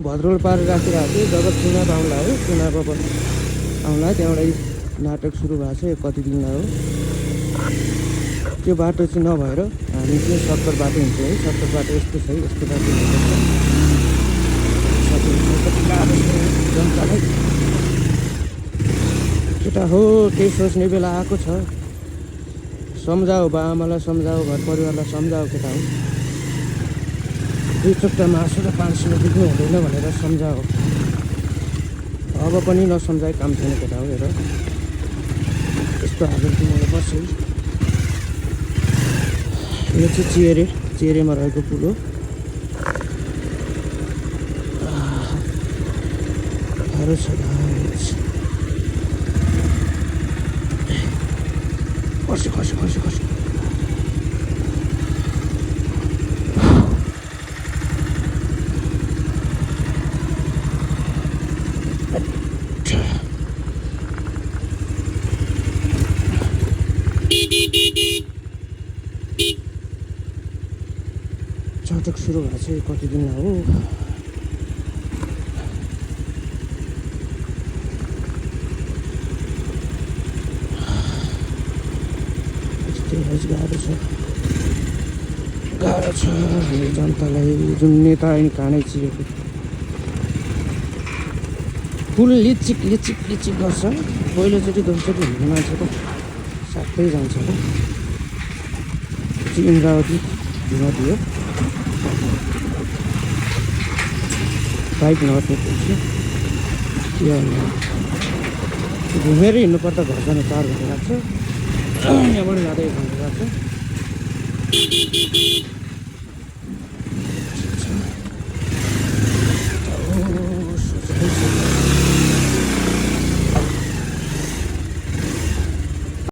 भद्रोल पार राखिरहेको थियो जब चुनाव आउला हो चुनाव अब आउला त्यहाँबाट नाटक सुरु भएको छ यो कति दिन हो त्यो बाटो चाहिँ नभएर हामी चाहिँ सर्टकट बाटो हिँड्छौँ है सर्टकट बाटो यस्तो छ है यस्तो बाटो हिँड्नुपर्छ जनतालाई केटा हो त्यही सोच्ने बेला आएको छ सम्झाऊ बा आमालाई सम्झाऊ घर परिवारलाई सम्झाऊ केटा हो 2 चोट्टा मासु र 500 बिग्नु हुँदैन भनेर सम्झाऊ अब पनि नसम्झाए काम छैन केटा हो हेर यस्तो हालेर मलाई बस्छ यो चाहिँ चेरेमा रहेको पुल हो गाह्रो छ खसी चटक सुरु भएको छ कति दिन हो गाह्रो छ जनतालाई जुन नेता आइन कानै चिरेको पुल लिचिक गर्छ पहिलोचोटि दोस्रोचोटि हिँड्ने मान्छे त साथै जान्छ हो इन्द्रावती नदी हो बाइक नअट्ने घुमेर हिँड्नुपर्दा घर जानु 4 घन्टा लाग्छ यहाँबाट जाँदा 1 घन्टा लाग्छ